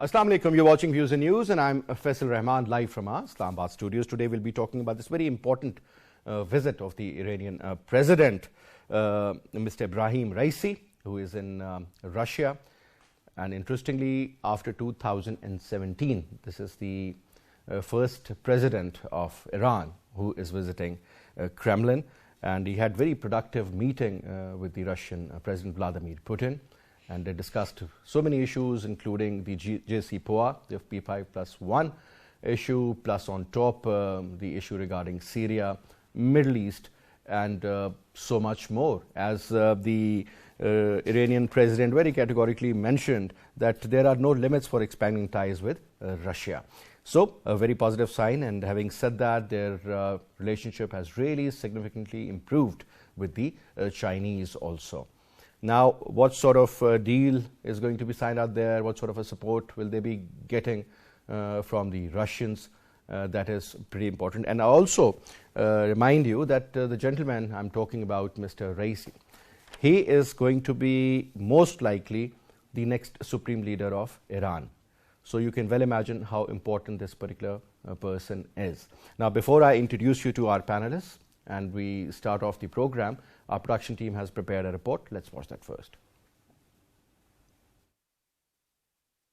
Assalamu alaikum, you're watching Views and News and I'm Faisal Rahman live from our Islamabad studios. Today we'll be talking about this very important visit of the Iranian President, Mr. Ebrahim Raisi, who is in Russia. And interestingly, after 2017, this is the first president of Iran who is visiting Kremlin. And he had very productive meeting with the Russian President Vladimir Putin. And they discussed so many issues, including the JCPOA, the P5+1 issue, plus on top the issue regarding Syria, Middle East, and so much more. As the Iranian president very categorically mentioned that there are no limits for expanding ties with Russia. So, a very positive sign, and having said that, their relationship has really significantly improved with the Chinese also. Now, what sort of deal is going to be signed out there? What sort of a support will they be getting from the Russians? That is pretty important. And I also remind you that the gentleman I'm talking about, Mr. Raisi, he is going to be most likely the next supreme leader of Iran. So you can well imagine how important this particular person is. Now, before I introduce you to our panelists and we start off the program, our production team has prepared a report. Let's watch that first.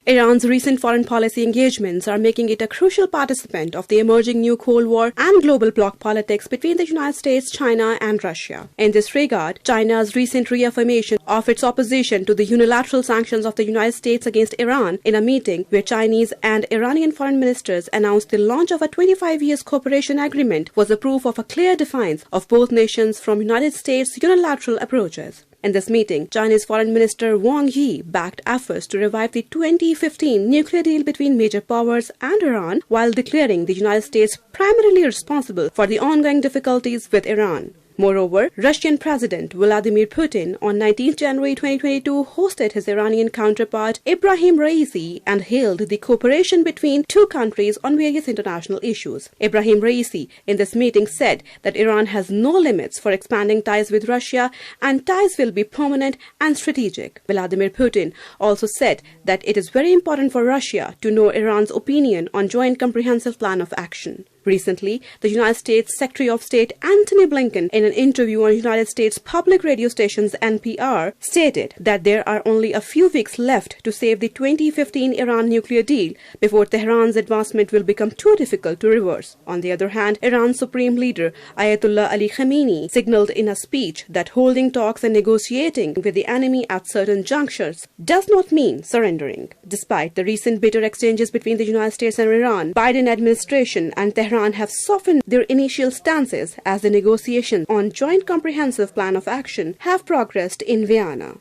Iran's recent foreign policy engagements are making it a crucial participant of the emerging new Cold War and global bloc politics between the United States, China and Russia. In this regard, China's recent reaffirmation of its opposition to the unilateral sanctions of the United States against Iran in a meeting where Chinese and Iranian foreign ministers announced the launch of a 25-year cooperation agreement was a proof of a clear defiance of both nations from United States' unilateral approaches. In this meeting, Chinese Foreign Minister Wang Yi backed efforts to revive the 2015 nuclear deal between major powers and Iran, while declaring the United States primarily responsible for the ongoing difficulties with Iran. Moreover, Russian President Vladimir Putin on 19 January 2022 hosted his Iranian counterpart Ebrahim Raisi and hailed the cooperation between two countries on various international issues. Ebrahim Raisi in this meeting said that Iran has no limits for expanding ties with Russia and ties will be permanent and strategic. Vladimir Putin also said that it is very important for Russia to know Iran's opinion on Joint Comprehensive Plan of Action. Recently, the United States Secretary of State Antony Blinken, in an interview on United States public radio stations NPR, stated that there are only a few weeks left to save the 2015 Iran nuclear deal before Tehran's advancement will become too difficult to reverse. On the other hand, Iran's Supreme Leader Ayatollah Ali Khamenei signaled in a speech that holding talks and negotiating with the enemy at certain junctures does not mean surrendering. Despite the recent bitter exchanges between the United States and Iran, Biden administration and Tehran have softened their initial stances as the negotiations on Joint Comprehensive Plan of Action have progressed in Vienna.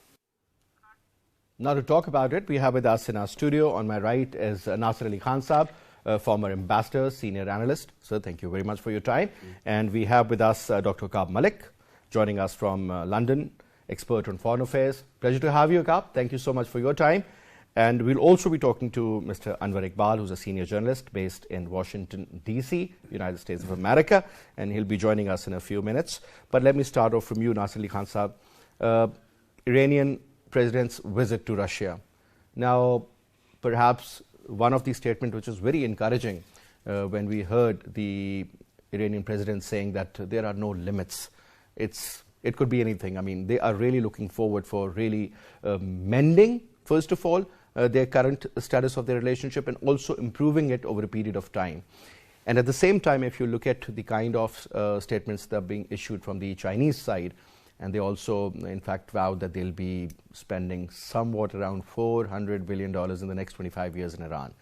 Now to talk about it, we have with us in our studio, on my right is Nasser Ali Khan Saab, former ambassador, senior analyst. Sir, thank you very much for your time. And we have with us Dr. Auqaab Malik, joining us from London, expert on foreign affairs. Pleasure to have you, Auqaab. Thank you so much for your time. And we'll also be talking to Mr. Anwar Iqbal, who's a senior journalist based in Washington, D.C., United States of America, and he'll be joining us in a few minutes. But let me start off from you, Nasser Ali Khan Saab. Iranian president's visit to Russia. Now, perhaps one of the statements which was very encouraging when we heard the Iranian president saying that there are no limits. It could be anything. I mean, they are really looking forward for really mending, first of all, their current status of their relationship and also improving it over a period of time. And at the same time, if you look at the kind of statements that are being issued from the Chinese side, and they also, in fact, vowed that they'll be spending somewhat around $400 billion in the next 25 years in Iran.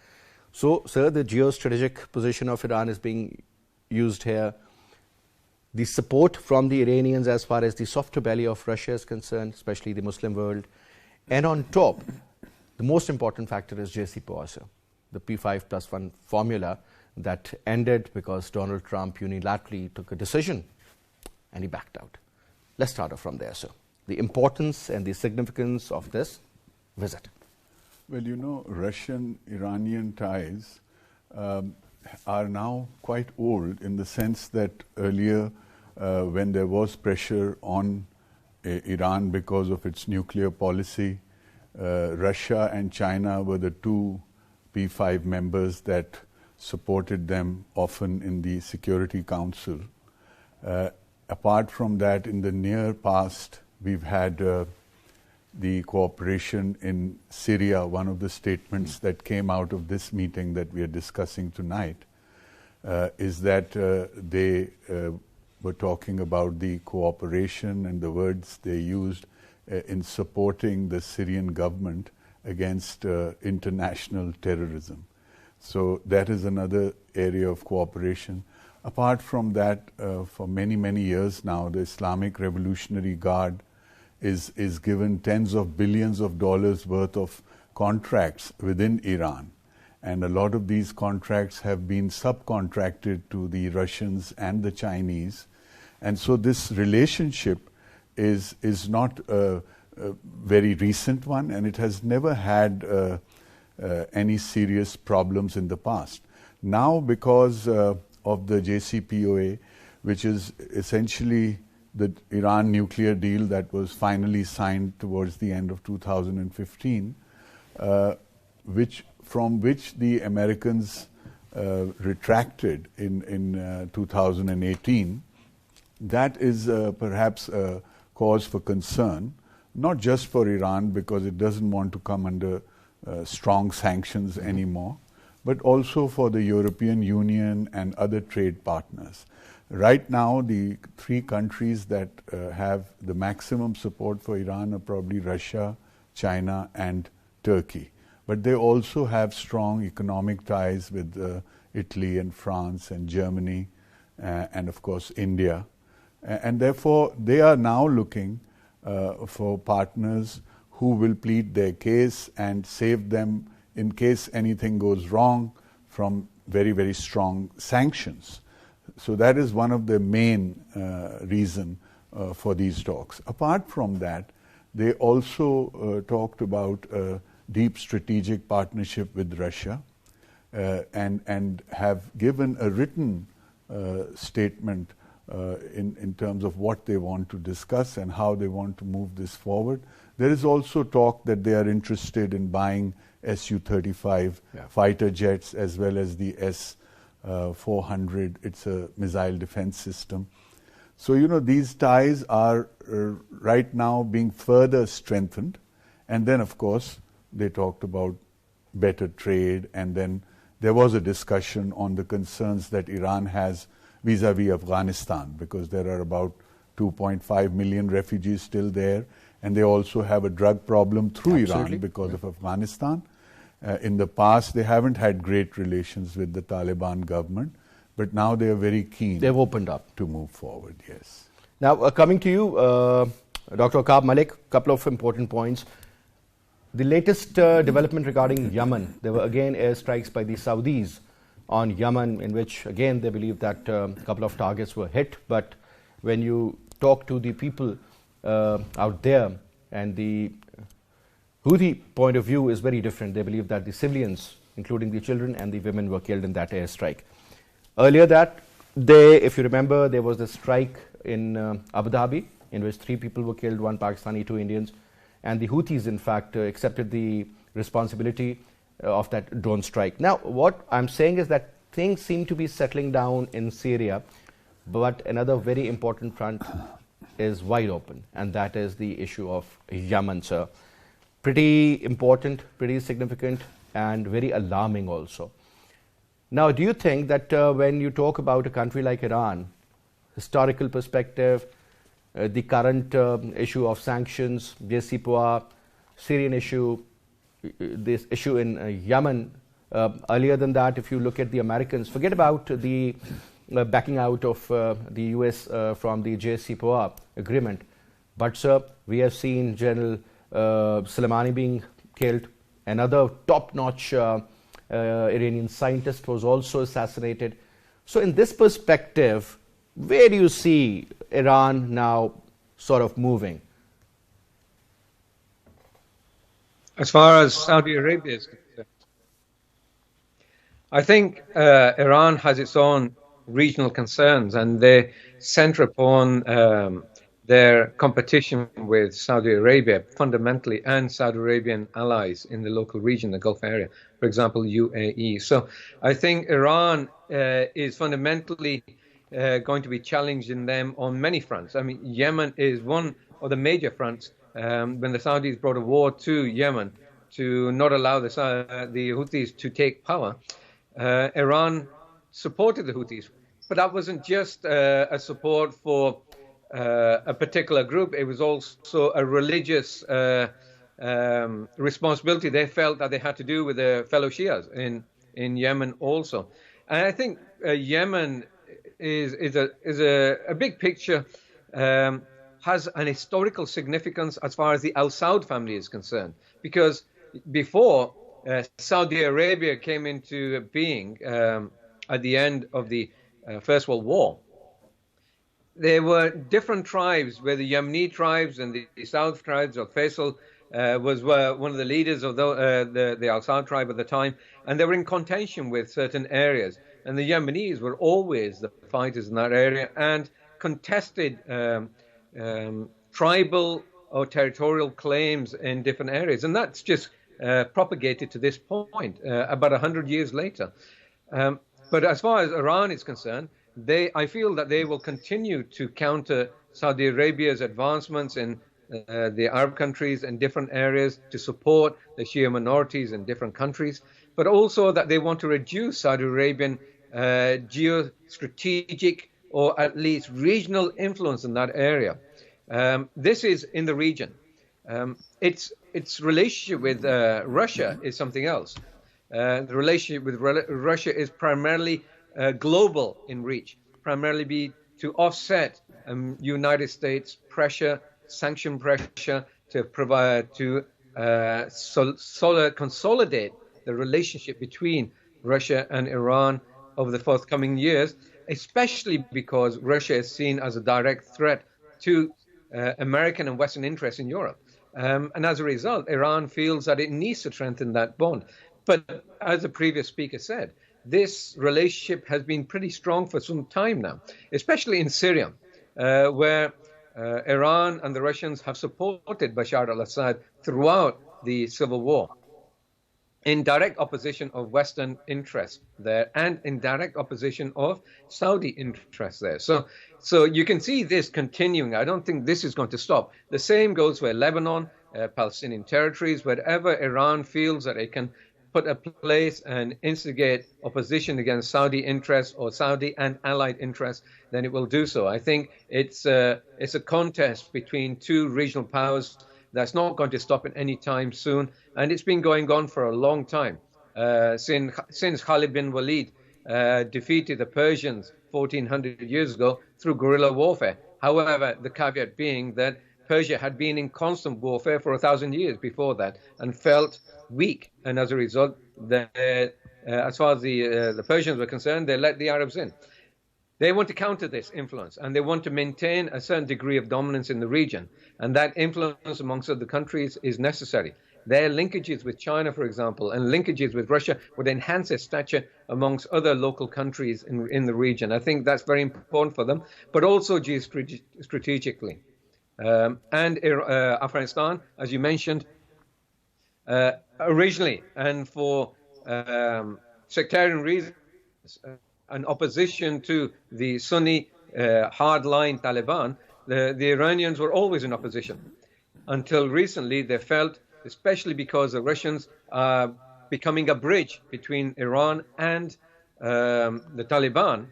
So, sir, the geostrategic position of Iran is being used here. The support from the Iranians as far as the softer belly of Russia is concerned, especially the Muslim world. And on top, the most important factor is JCPOA, sir, the P5+1 formula that ended because Donald Trump unilaterally took a decision and he backed out. Let's start off from there, sir. The importance and the significance of this visit. Well, you know, Russian-Iranian ties are now quite old in the sense that earlier when there was pressure on Iran because of its nuclear policy, Russia and China were the two P5 members that supported them often in the Security Council. Apart from that, in the near past, we've had the cooperation in Syria. One of the statements that came out of this meeting that we are discussing tonight is that they were talking about the cooperation and the words they used in supporting the Syrian government against international terrorism. So that is another area of cooperation. Apart from that, for many, many years now, the Islamic Revolutionary Guard is given tens of billions of dollars worth of contracts within Iran. And a lot of these contracts have been subcontracted to the Russians and the Chinese. And so this relationship is not a very recent one, and it has never had any serious problems in the past. Now, because of the JCPOA, which is essentially the Iran nuclear deal that was finally signed towards the end of 2015, from which the Americans retracted in 2018, that is perhaps a cause for concern, not just for Iran because it doesn't want to come under strong sanctions anymore, but also for the European Union and other trade partners. Right now, the three countries that have the maximum support for Iran are probably Russia, China, and Turkey. But they also have strong economic ties with Italy and France and Germany and, of course, India. And therefore, they are now looking for partners who will plead their case and save them in case anything goes wrong from very, very strong sanctions. So that is one of the main reason for these talks. Apart from that, they also talked about a deep strategic partnership with Russia and have given a written statement in terms of what they want to discuss and how they want to move this forward. There is also talk that they are interested in buying Su-35 fighter jets as well as the S-400. It's a missile defense system. So, you know, these ties are right now being further strengthened. And then, of course, they talked about better trade. And then there was a discussion on the concerns that Iran has vis-a-vis Afghanistan, because there are about 2.5 million refugees still there. And they also have a drug problem through Iran because of Afghanistan. In the past, they haven't had great relations with the Taliban government, but now they are very keen. They've opened up to move forward, yes. Now, coming to you, Dr. Auqaab Malik, a couple of important points. The latest development regarding Yemen, there were again airstrikes by the Saudis on Yemen, in which again they believe that a couple of targets were hit. But when you talk to the people out there, and the Houthi point of view is very different. They believe that the civilians, including the children and the women, were killed in that airstrike. Earlier that day, if you remember, there was a strike in Abu Dhabi, in which 3 people were killed, 1 Pakistani, 2 Indians. And the Houthis, in fact, accepted the responsibility of that drone strike. Now, what I'm saying is that things seem to be settling down in Syria, but another very important front is wide open, and that is the issue of Yemen, sir. Pretty important, pretty significant, and very alarming also. Now, do you think that when you talk about a country like Iran, historical perspective, the current issue of sanctions, JCPOA, Syrian issue, this issue in Yemen, earlier than that, if you look at the Americans, forget about the backing out of the US from the JCPOA agreement. But, sir, we have seen General Soleimani being killed. Another top-notch Iranian scientist was also assassinated. So in this perspective, where do you see Iran now sort of moving? As far as Saudi Arabia is concerned, I think Iran has its own regional concerns, and they center upon their competition with Saudi Arabia fundamentally, and Saudi Arabian allies in the local region, the Gulf area, for example, UAE. So I think Iran is fundamentally going to be challenging them on many fronts. I mean, Yemen is one of the major fronts. When the Saudis brought a war to Yemen to not allow the Houthis to take power, Iran supported the Houthis. But that wasn't just a support for a particular group. It was also a religious responsibility they felt that they had to do with their fellow Shias in Yemen also. And I think Yemen is a big picture, has an historical significance as far as the Al Saud family is concerned, because before Saudi Arabia came into being at the end of the First World War, there were different tribes, where the Yemeni tribes and the South tribes of Faisal was one of the leaders of the Al Saud tribe at the time, and they were in contention with certain areas. And the Yemenis were always the fighters in that area and contested tribal or territorial claims in different areas. And that's just propagated to this point, about 100 years later. But as far as Iran is concerned, I feel that they will continue to counter Saudi Arabia's advancements in the Arab countries and different areas to support the Shia minorities in different countries, but also that they want to reduce Saudi Arabian geostrategic or at least regional influence in that area. This is in the region. Its relationship with Russia is something else. The relationship with Russia is primarily global in reach, primarily to offset United States pressure, sanction pressure, to provide consolidate the relationship between Russia and Iran over the forthcoming years, especially because Russia is seen as a direct threat to American and Western interests in Europe. And as a result, Iran feels that it needs to strengthen that bond. But as the previous speaker said, this relationship has been pretty strong for some time now, especially in Syria, where Iran and the Russians have supported Bashar al-Assad throughout the civil war, in direct opposition of Western interests there and in direct opposition of Saudi interests there. So you can see this continuing. I don't think this is going to stop. The same goes for Lebanon, Palestinian territories. Wherever Iran feels that it can put a place and instigate opposition against Saudi interests or Saudi and allied interests, then it will do so. I think it's a contest between two regional powers that's not going to stop at any time soon, and it's been going on for a long time, since Khalid bin Walid defeated the Persians 1400 years ago through guerrilla warfare. However, the caveat being that Persia had been in constant warfare for 1,000 years before that and felt weak, and as a result, as far as the Persians were concerned, they let the Arabs in. They want to counter this influence, and they want to maintain a certain degree of dominance in the region, and that influence amongst other countries is necessary. Their linkages with China, for example, and linkages with Russia would enhance their stature amongst other local countries in the region. I think that's very important for them, but also geostrategically. And Afghanistan, as you mentioned, originally, and for sectarian reasons, an opposition to the Sunni hardline Taliban, the Iranians were always in opposition. Until recently, they felt, especially because the Russians are becoming a bridge between Iran and the Taliban,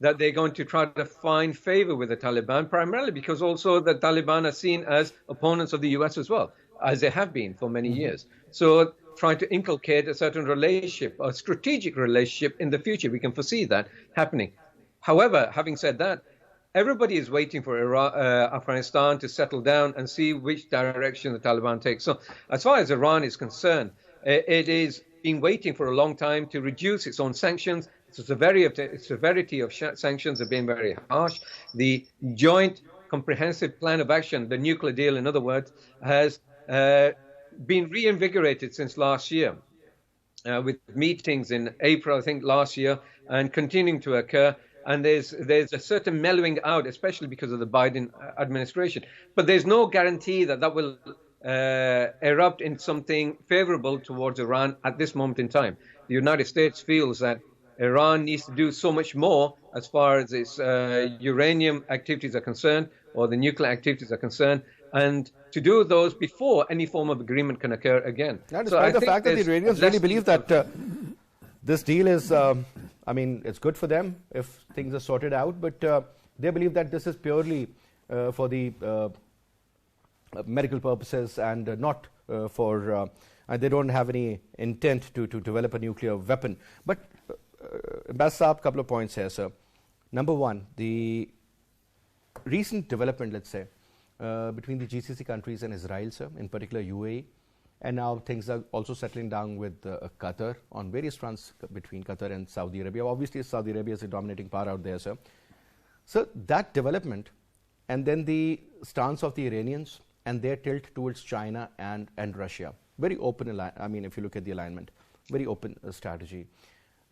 that they're going to try to find favor with the Taliban, primarily because also the Taliban are seen as opponents of the US as well, as they have been for many years. So trying to inculcate a certain relationship, a strategic relationship in the future. We can foresee that happening. However, having said that, everybody is waiting for Afghanistan to settle down and see which direction the Taliban takes. So as far as Iran is concerned, it has been waiting for a long time to reduce its own sanctions. The severity of sanctions have been very harsh. The joint comprehensive plan of action, the nuclear deal, in other words, has been reinvigorated since last year, with meetings in April, I think, last year, and continuing to occur. and there's a certain mellowing out, especially because of the Biden administration. But there's no guarantee that that will erupt in something favorable towards Iran at this moment in time. The United States feels that Iran needs to do so much more as far as its uranium activities are concerned, or the nuclear activities are concerned, and to do those before any form of agreement can occur again. Now, despite the fact that the Iranians really believe that this deal is, I mean, it's good for them if things are sorted out, but they believe that this is purely for the medical purposes and not for, they don't have any intent to develop a nuclear weapon. But Ambassador Saab, a couple of points here, sir. Number one, the recent development, let's say, between the GCC countries and Israel, sir, in particular UAE, and now things are also settling down with Qatar on various fronts between Qatar and Saudi Arabia. Obviously, Saudi Arabia is a dominating power out there, sir. So that development, and then the stance of the Iranians and their tilt towards China and Russia, very open, I mean, if you look at the alignment, very open strategy.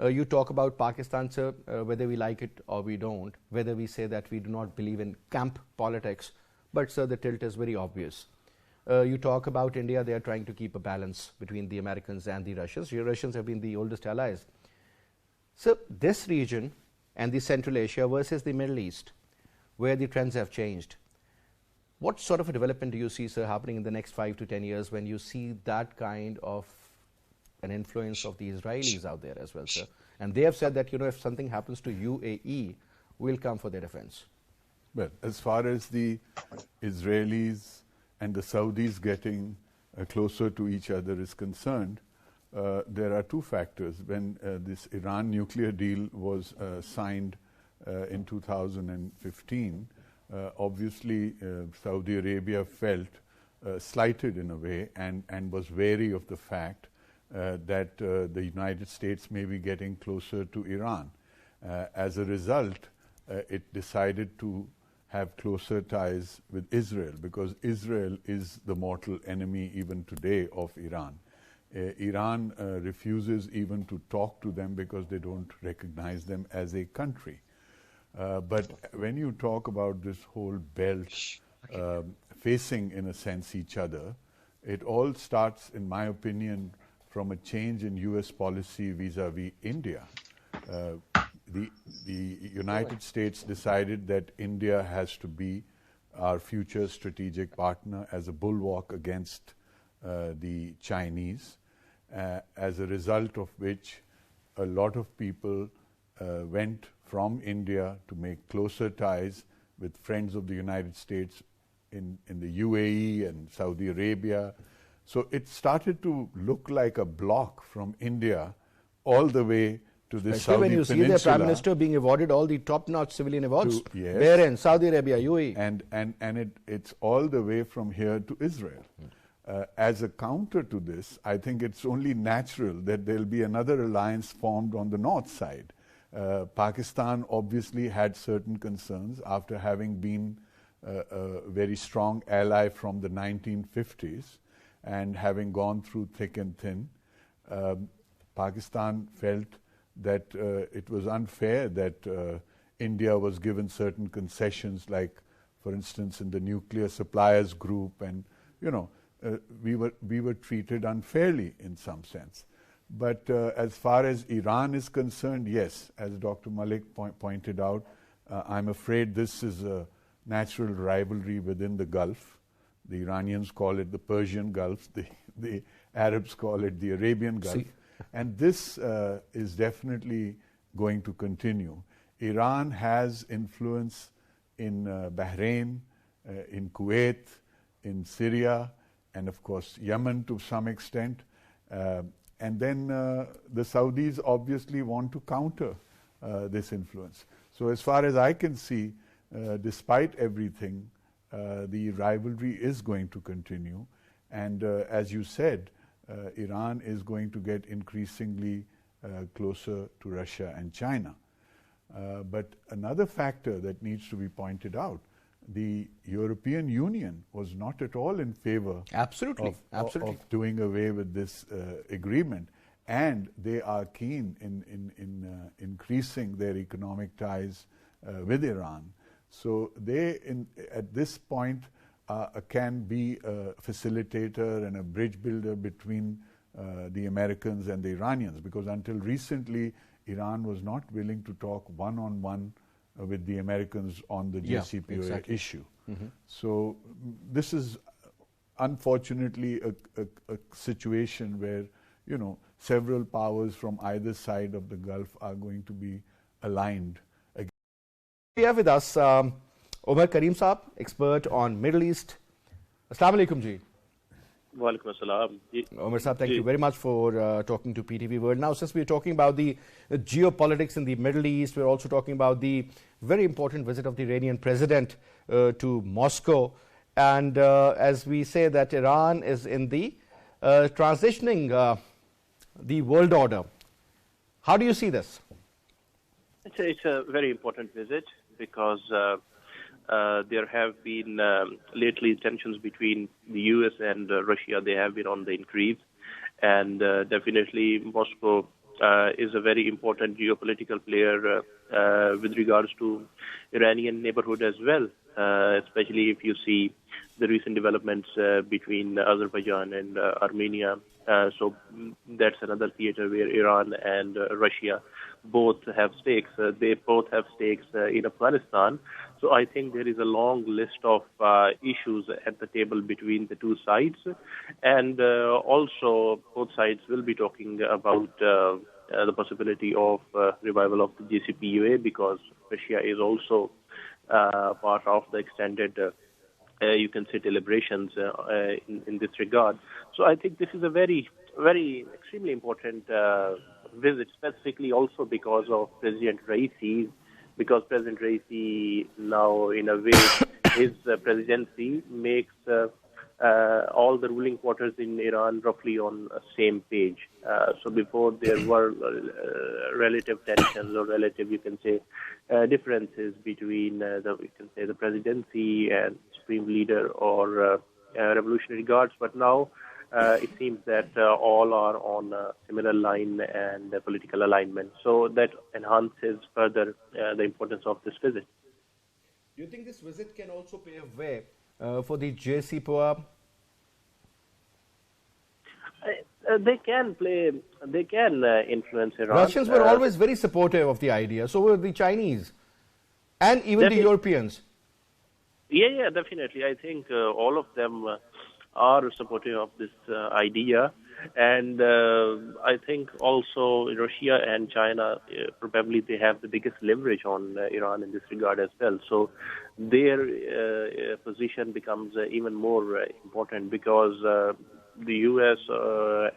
You talk about Pakistan, sir, whether we like it or we don't, whether we say that we do not believe in camp politics, but, sir, the tilt is very obvious. You talk about India, they are trying to keep a balance between the Americans and the Russians. The Russians have been the oldest allies. So this region and the Central Asia versus the Middle East, where the trends have changed, what sort of a development do you see, sir, happening in the next 5 to 10 years when you see that kind of an influence of the Israelis out there as well, sir? And they have said that, you know, if something happens to UAE, we'll come for their defense. Well, as far as the Israelis and the Saudis getting closer to each other is concerned, there are two factors. When this Iran nuclear deal was signed in 2015, obviously Saudi Arabia felt slighted in a way and was wary of the fact that the United States may be getting closer to Iran. As a result, it decided to have closer ties with Israel, because Israel is the mortal enemy even today of Iran. Iran refuses even to talk to them because they don't recognize them as a country. But when you talk about this whole belt facing, in a sense, each other, it all starts, in my opinion, from a change in US policy vis-a-vis India. The United States decided that India has to be our future strategic partner as a bulwark against the Chinese, as a result of which a lot of people went from India to make closer ties with friends of the United States in the UAE and Saudi Arabia. So it started to look like a block from India all the way to the Saudi when you Peninsula. See the Prime Minister being awarded all the top-notch civilian awards, yes. Bahrain, Saudi Arabia, UAE. And it's all the way from here to Israel. As a counter to this, I think it's only natural that there'll be another alliance formed on the north side. Pakistan obviously had certain concerns after having been a very strong ally from the 1950s and having gone through thick and thin. Pakistan felt that it was unfair that India was given certain concessions, like, for instance, in the nuclear suppliers group, and we were treated unfairly in some sense. But as far as Iran is concerned, yes, as Dr. Malik pointed out, I'm afraid this is a natural rivalry within the Gulf. The Iranians call it the Persian Gulf, the Arabs call it the Arabian Gulf. And this is definitely going to continue. Iran has influence in Bahrain, in Kuwait, in Syria, and of course Yemen to some extent. And then the Saudis obviously want to counter this influence. So as far as I can see, despite everything, the rivalry is going to continue. And as you said, Iran is going to get increasingly closer to Russia and China. But another factor that needs to be pointed out, the European Union was not at all in favor Absolutely. of doing away with this agreement. and they are keen in increasing their economic ties with Iran. So they, at this point, can be a facilitator and a bridge builder between the Americans and the Iranians, because until recently, Iran was not willing to talk one-on-one with the Americans on the JCPOA issue. So this is unfortunately a situation where, several powers from either side of the Gulf are going to be aligned. We have with us Omar Karim Saab, expert on Middle East. Assalamu alaikum ji. Walaikum assalam. Omar Saab, thank you very much for talking to PTV World. Now, since we're talking about the geopolitics in the Middle East, we're also talking about the very important visit of the Iranian president to Moscow. And as we say that Iran is in the transitioning the world order. How do you see this? It's a very important visit because there have been lately tensions between the U.S. and Russia. They have been on the increase, and definitely Moscow is a very important geopolitical player with regards to Iranian neighborhood as well, especially if you see the recent developments between Azerbaijan and Armenia. So that's another theater where Iran and Russia both have stakes. They both have stakes in Afghanistan. So I think there is a long list of issues at the table between the two sides. And also both sides will be talking about the possibility of revival of the JCPOA, because Russia is also part of the extended you can say deliberations in this regard. So I think this is a very, very extremely important visit, specifically also because of President Raisi, because President Raisi now, in a way, his presidency makes all the ruling quarters in Iran roughly on the same page. So before there were relative tensions or relative, you can say, differences between the presidency and supreme leader or revolutionary guards. But now it seems that all are on a similar line and political alignment. So that enhances further the importance of this visit. Do you think this visit can also pave way for the JCPOA? They can influence Iran. Russians were always very supportive of the idea. So were the Chinese and even the Europeans. Yeah, definitely. I think all of them are supportive of this idea. And I think also Russia and China, probably they have the biggest leverage on Iran in this regard as well. So their position becomes even more important, because the U.S.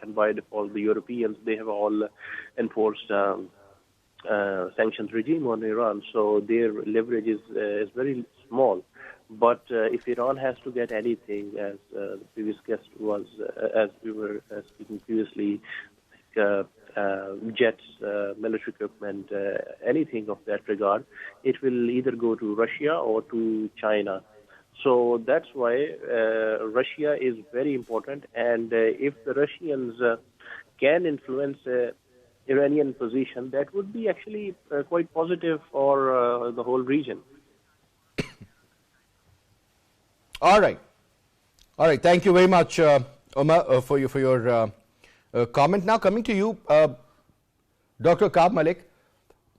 And by default the Europeans, they have all enforced sanctions regime on Iran. So their leverage is very small. But if Iran has to get anything, as the previous guest was, as we were speaking previously, jets, military equipment, anything of that regard, it will either go to Russia or to China. So that's why Russia is very important. And if the Russians can influence Iranian position, that would be actually quite positive for the whole region. All right. Thank you very much, Omar, for your comment. Now coming to you, Dr. Auqaab Malik.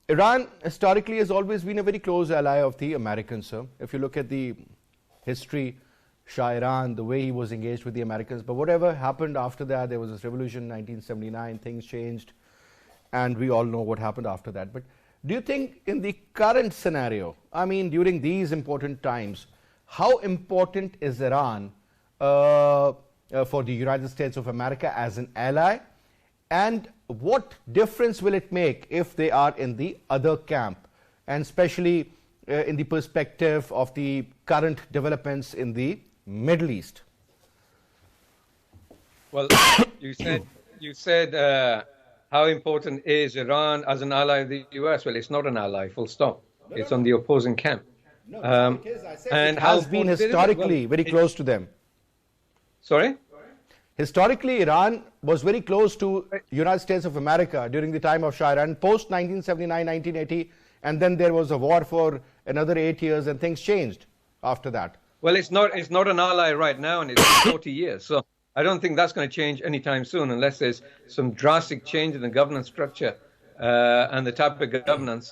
Iran historically has always been a very close ally of the Americans, sir. If you look at the history, Shah Iran, the way he was engaged with the Americans. But whatever happened after that, there was this revolution in 1979, things changed, and we all know what happened after that. But do you think in the current scenario, I mean during these important times, how important is Iran for the United States of America as an ally? And what difference will it make if they are in the other camp? And especially in the perspective of the current developments in the Middle East? Well, you said how important is Iran as an ally of the US? Well, it's not an ally, full stop. It's on the opposing camp. No, because I said and it has been historically very close to them. Sorry? historically, Iran was very close to United States of America during the time of Shah Iran, post 1979, 1980, and then there was a war for another 8 years, and things changed after that. Well, it's not an ally right now, and it's 40 years. So I don't think that's going to change anytime soon, unless there's some drastic change in the governance structure and the type of governance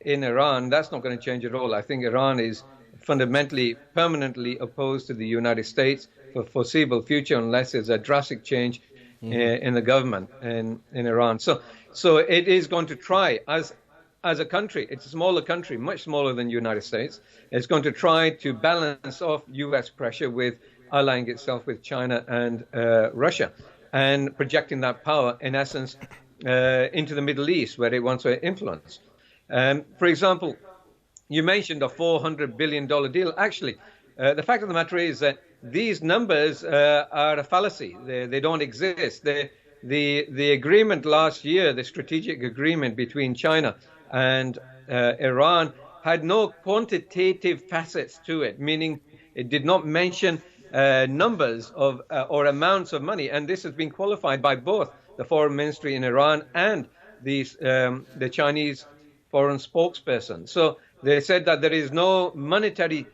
in Iran. That's not going to change at all. I think Iran is fundamentally, permanently opposed to the United States for foreseeable future, unless there's a drastic change in the government in Iran. So it is going to try, as a country, it's a smaller country, much smaller than the United States. It's going to try to balance off U.S. pressure with allying itself with China and Russia, and projecting that power, in essence, into the Middle East, where it wants to influence. For example, you mentioned a $400 billion deal. Actually, the fact of the matter is that these numbers are a fallacy. They don't exist. The agreement last year, the strategic agreement between China and Iran, had no quantitative facets to it, meaning it did not mention numbers of or amounts of money. And this has been qualified by both the foreign ministry in Iran and the Chinese foreign spokesperson. So they said that there is no monetary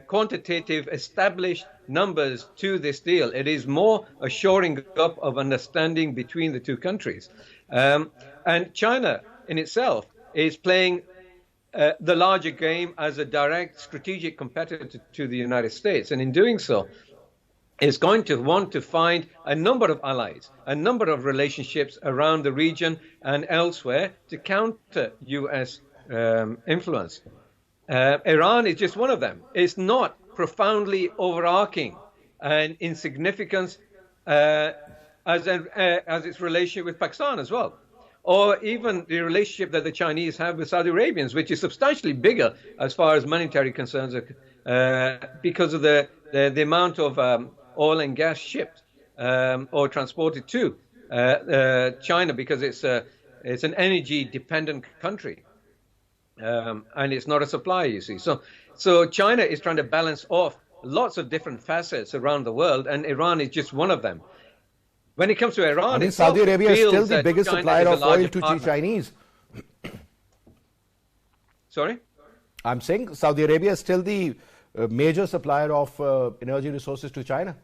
quantitative established numbers to this deal. It is more a shoring up of understanding between the two countries. And China in itself is playing the larger game as a direct strategic competitor to the United States. And in doing so, is going to want to find a number of allies, a number of relationships around the region and elsewhere to counter U.S. Influence. Iran is just one of them. It's not profoundly overarching and in significance as its relationship with Pakistan as well, or even the relationship that the Chinese have with Saudi Arabians, which is substantially bigger as far as monetary concerns are, because of the amount of oil and gas shipped or transported to China, because it's an energy-dependent country. And it's not a supplier, you see. So China is trying to balance off lots of different facets around the world, and Iran is just one of them. When it comes to Iran, Saudi Arabia is still the biggest supplier of oil to the Chinese. Sorry? I'm saying Saudi Arabia is still the major supplier of energy resources to China.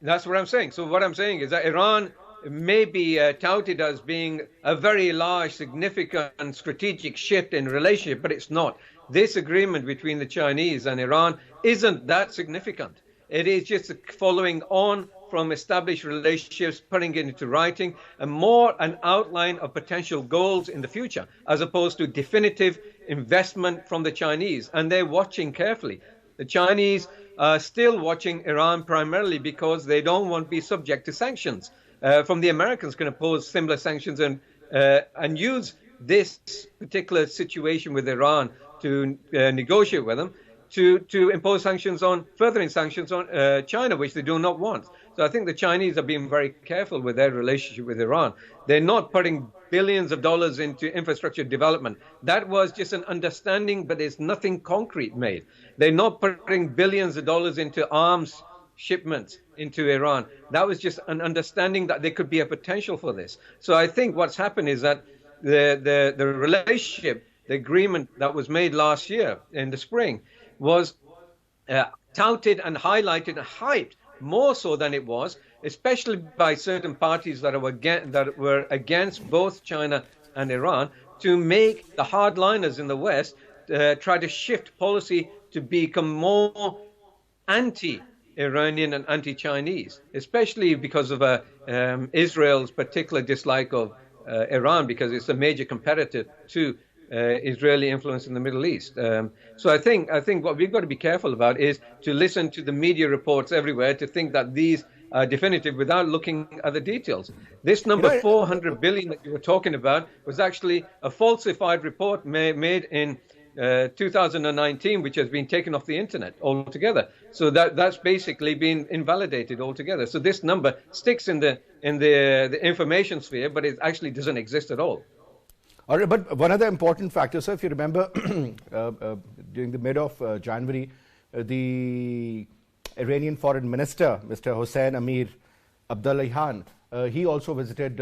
That's what I'm saying. So what I'm saying is that Iran may be touted as being a very large, significant strategic shift in relationship, but it's not. This agreement between the Chinese and Iran isn't that significant. It is just following on from established relationships, putting it into writing, and more an outline of potential goals in the future, as opposed to definitive investment from the Chinese. And they're watching carefully. The Chinese are still watching Iran primarily because they don't want to be subject to sanctions. From the Americans can impose similar sanctions and use this particular situation with Iran to negotiate with them to impose sanctions on, furthering sanctions on China, which they do not want. So I think the Chinese are being very careful with their relationship with Iran. They're not putting billions of dollars into infrastructure development. That was just an understanding, but there's nothing concrete made. They're not putting billions of dollars into arms shipments into Iran. That was just an understanding that there could be a potential for this. So I think what's happened is that the relationship, the agreement that was made last year in the spring was touted and highlighted and hyped more so than it was, especially by certain parties that were against both China and Iran, to make the hardliners in the West try to shift policy to become more anti-Iranian and anti-Chinese, especially because of Israel's particular dislike of Iran, because it's a major competitor to Israeli influence in the Middle East. So I think what we've got to be careful about is to listen to the media reports everywhere to think that these are definitive without looking at the details. This number 400 billion that you were talking about was actually a falsified report made in 2019, which has been taken off the internet altogether. So that's basically been invalidated altogether. So this number sticks in the information sphere, but it actually doesn't exist at all. All right, but one other important factor, sir, if you remember, during the mid of January, the Iranian Foreign Minister, Mr. Hossein Amir Abdullahian, he also visited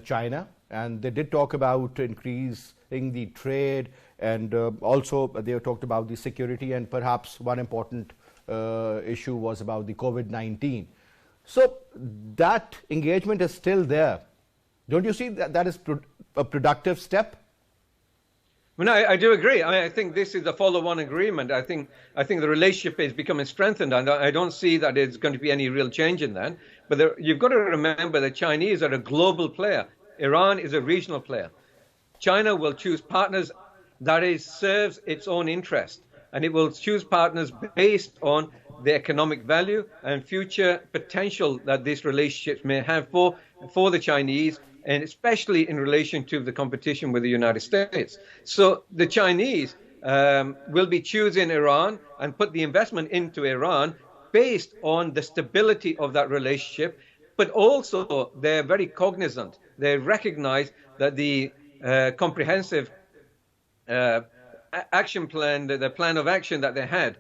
China, and they did talk about increasing the trade, and also they talked about the security, and perhaps one important issue was about the COVID-19. So that engagement is still there. Don't you see that that is a productive step? Well, no, I do agree. I think this is a follow-on agreement. I think the relationship is becoming strengthened, and I don't see that there's going to be any real change in that. But you've got to remember the Chinese are a global player. Iran is a regional player. China will choose partners that serves its own interest, and it will choose partners based on the economic value and future potential that these relationships may have for the Chinese, and especially in relation to the competition with the United States. So the Chinese will be choosing Iran and put the investment into Iran based on the stability of that relationship, but also they're very cognizant. They recognize that the comprehensive action plan, the plan of action that they had,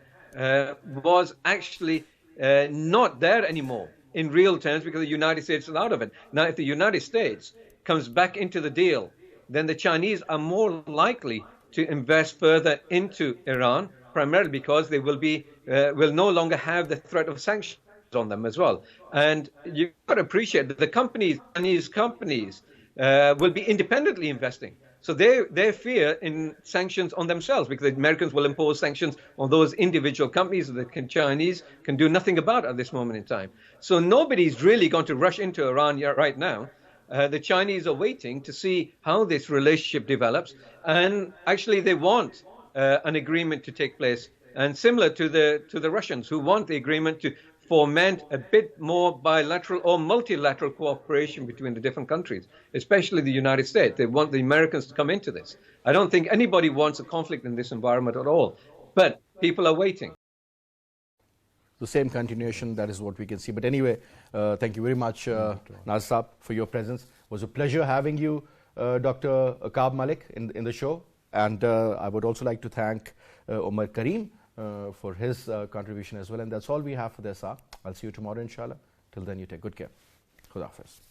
was actually not there anymore in real terms, because the United States is out of it. Now, if the United States comes back into the deal, then the Chinese are more likely to invest further into Iran, primarily because they will no longer have the threat of sanctions on them as well. And you've got to appreciate that the Chinese companies will be independently investing. So they fear in sanctions on themselves, because the Americans will impose sanctions on those individual companies that the Chinese can do nothing about at this moment in time. So nobody's really going to rush into Iran right now. The Chinese are waiting to see how this relationship develops, and actually they want an agreement to take place, and similar to the Russians, who want the agreement to foment a bit more bilateral or multilateral cooperation between the different countries, especially the United States. They want the Americans to come into this. I don't think anybody wants a conflict in this environment at all, but people are waiting. The same continuation, that is what we can see. But anyway, thank you very much, Nasir, for your presence. It was a pleasure having you, Dr. Auqaab Malik, in the show. And I would also like to thank Omar Karim for his contribution as well. And that's all we have for this hour. I'll see you tomorrow, inshallah. Till then, you take good care. Khuda Hafiz.